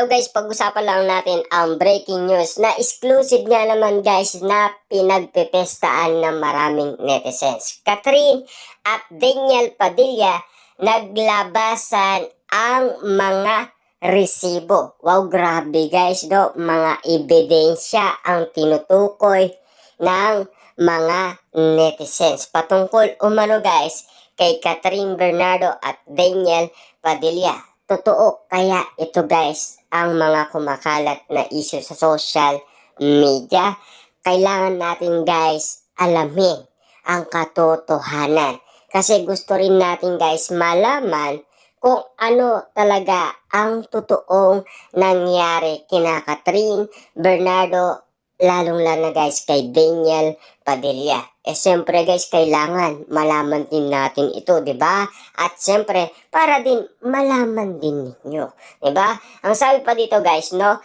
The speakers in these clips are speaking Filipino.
Now guys, pag-usapan lang natin ang breaking news na exclusive nga naman guys na pinagpipestaan ng maraming netizens. Catherine at Daniel Padilla naglabasan ang mga resibo. Wow, grabe guys, no? Mga ebidensya ang tinutukoy ng mga netizens. Patungkol umano guys kay Catherine Bernardo at Daniel Padilla. Totoo kaya ito guys ang mga kumakalat na issue sa social media. Kailangan natin guys alamin ang katotohanan. Kasi gusto rin natin guys malaman kung ano talaga ang totoong nangyari kina Catherine Bernardo, lalong-lalo na guys kay Daniel Padilla. Siyempre guys, kailangan malaman din natin ito, 'di ba? At siyempre, para din malaman din ninyo, 'di ba? Ang sabi pa dito guys, no?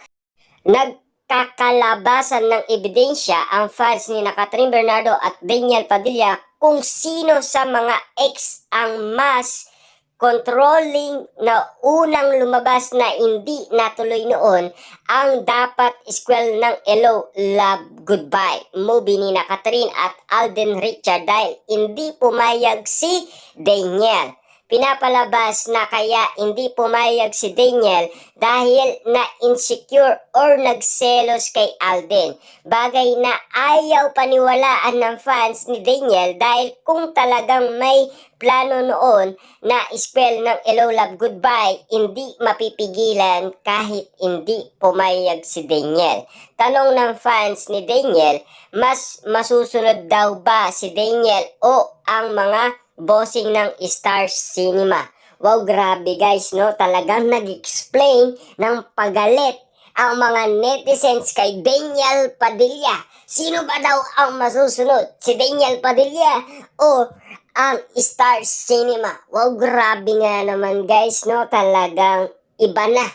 Nagkakalabasan ng ebidensya ang fans ni Catherine Bernardo at Daniel Padilla kung sino sa mga ex ang mas controlling na unang lumabas na hindi natuloy noon ang dapat squel ng Hello, Love, Goodbye movie ni Catherine at Alden Richard dahil hindi pumayag si Daniel. Pinapalabas na kaya hindi pumayag si Daniel dahil na-insecure or nagselos kay Alden. Bagay na ayaw paniwalaan ng fans ni Daniel dahil kung talagang may plano noon na spell ng Hello, Love, Goodbye, hindi mapipigilan kahit hindi pumayag si Daniel. Tanong ng fans ni Daniel, mas masusunod daw ba si Daniel o ang mga bossing ng Star Cinema? Wow, grabe guys, no? Talagang nag-explain ng pagalit ang mga netizens kay Daniel Padilla. Sino ba daw ang masusunod? Si Daniel Padilla o ang Star Cinema? Wow, grabe nga naman guys, no? Talagang iba na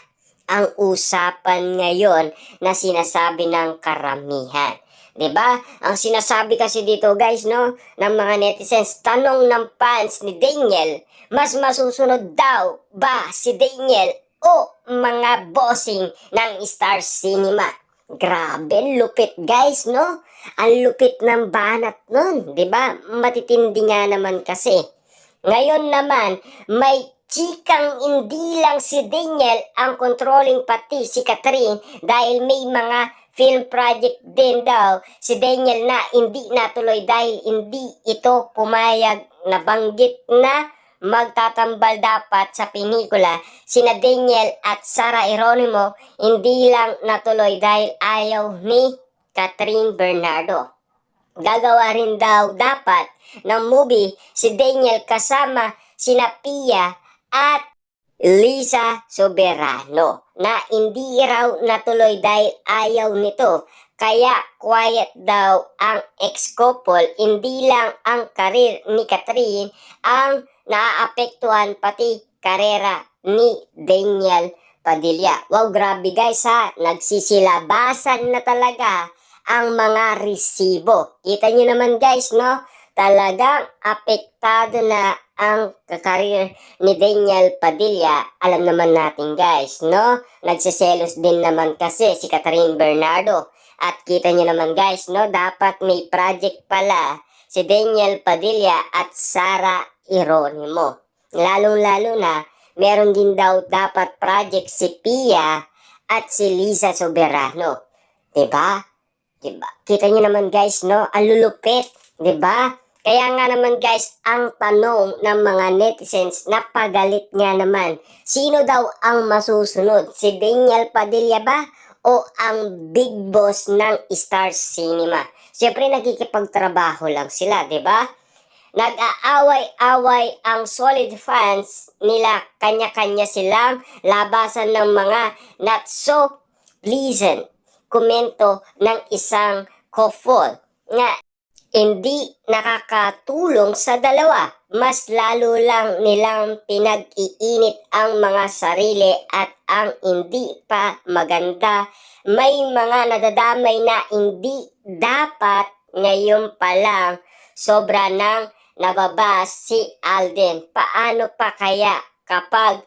ang usapan ngayon na sinasabi ng karamihan. 'Di ba? Ang sinasabi kasi dito guys, no, ng mga netizens, tanong ng fans ni Daniel, mas masusunod daw ba si Daniel o mga bossing ng Star Cinema? Grabe, lupit guys, no? Ang lupit ng banat nun, 'di ba? Matitindi nga naman kasi. Ngayon naman, may chikang hindi lang si Daniel ang controlling pati si Catherine dahil may mga film project din daw si Daniel na hindi natuloy dahil hindi ito pumayag. Nabanggit na magtatambal dapat sa pelikula sina Daniel at Sara Geronimo, hindi lang natuloy dahil ayaw ni Catherine Bernardo. Gagawa rin daw dapat ng movie si Daniel kasama sina Pia at Liza Soberano na hindi raw natuloy dahil ayaw nito. Kaya quiet daw ang ex-couple, hindi lang ang karir ni Catherine ang naaapektuhan pati karera ni Daniel Padilla. Wow, grabe guys ha, nagsisilabasan na talaga ang mga resibo. Kita nyo naman guys, no? Talagang apektado na ang karir ni Daniel Padilla. Alam naman natin guys, no? Nagsiselos din naman kasi si Catherine Bernardo. At kita nyo naman guys, no? Dapat may project pala si Daniel Padilla at Sara Geronimo. Lalong-lalo na, meron din daw dapat project si Pia at si Liza Soberano. Diba? Diba? Kita nyo naman guys, no? Ang lulupit. Diba? Kaya nga naman guys, ang tanong ng mga netizens, napagalit nga naman, sino daw ang masusunod? Si Daniel Padilla ba o ang big boss ng Star Cinema? Siyempre nagkikipagtrabaho lang sila, di ba? Nag-aaway-away ang solid fans nila, kanya-kanya silang labasan ng mga not so pleasant komento ng isang couple nga hindi nakakatulong sa dalawa. Mas lalo lang nilang pinag-iinit ang mga sarili at ang hindi pa maganda. May mga nadadamay na hindi dapat ngayon pa lang. Sobra nang nababas si Alden. Paano pa kaya kapag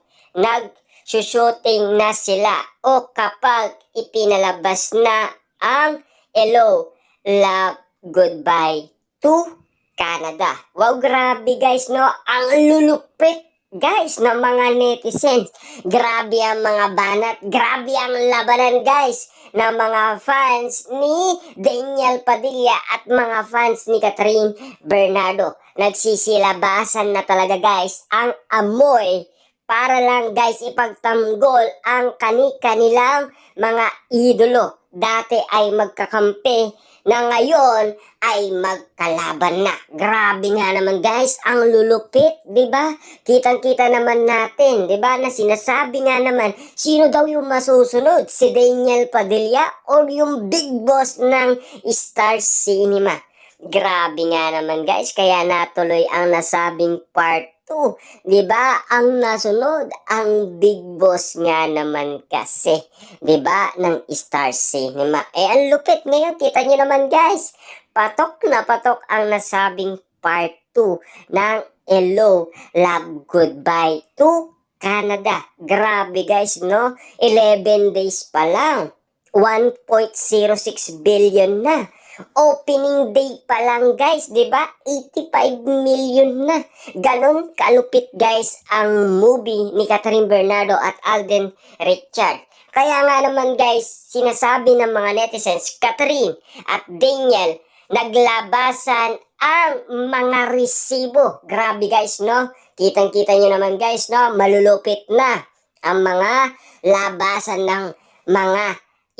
shooting na sila o kapag ipinalabas na ang Hello, Love, Goodbye to Canada. Wow, grabe guys, no? Ang lulupit guys ng mga netizens. Grabe ang mga banat, grabe ang labanan guys ng mga fans ni Daniel Padilla at mga fans ni Catherine Bernardo. Nagsisilabasan na talaga guys ang amoy para lang guys ipagtanggol ang kanilang mga idolo. Dati ay magkakampi na ngayon ay magkalaban na. Grabe nga naman guys, ang lulupit, 'di ba? Kitang-kita naman natin, 'di ba? Na sinasabi nga naman, sino daw yung masusunod? Si Daniel Padilla o yung big boss ng Star Cinema? Grabe nga naman guys, kaya natuloy ang nasabing part 2. 'Di ba? Ang nasunod, ang big boss nga naman kasi, 'di ba, ng Star Cinema. Ang lupit ngayon, kita niyo naman guys. Patok na patok ang nasabing part 2 ng Hello, Love, Goodbye to Canada. Grabe guys, no? 11 days pa lang. 1.06 billion na. Opening day pa lang guys, 'di ba? 85 million na. Ganon kalupit guys ang movie ni Catherine Bernardo at Alden Richard. Kaya nga naman guys, sinasabi ng mga netizens, Catherine at Daniel, naglabasan ang mga resibo. Grabe guys, no? Kitang-kita nyo naman guys, no? Malulupit na ang mga labasan ng mga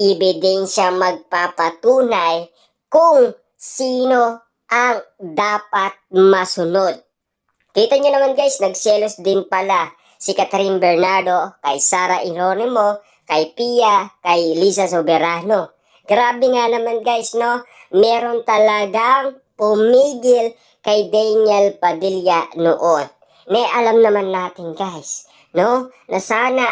ebidensya magpapatunay kung sino ang dapat masunod. Kita nyo naman guys, nagselos din pala si Catherine Bernardo kay Sara Geronimo, kay Pia, kay Lisa Soberano. Grabe nga naman guys, no? Meron talagang pumigil kay Daniel Padilla noon. Alam naman natin guys, no? Na sana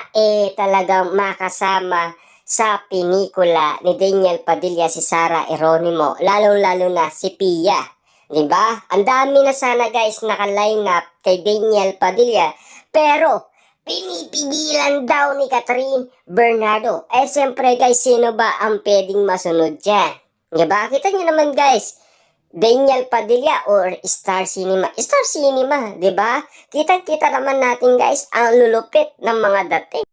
talagang makasama sa pinikula ni Daniel Padilla si Sara Geronimo, lalo-lalo na si Pia. Diba? Ang dami na sana guys naka-line up kay Daniel Padilla, pero pinipigilan daw ni Catherine Bernardo. Siyempre guys, sino ba ang pwedeng masunod dyan? Diba? Kita nyo naman guys, Daniel Padilla or Star Cinema. Star Cinema, diba? Kita-kita naman natin guys ang lulupit ng mga dating.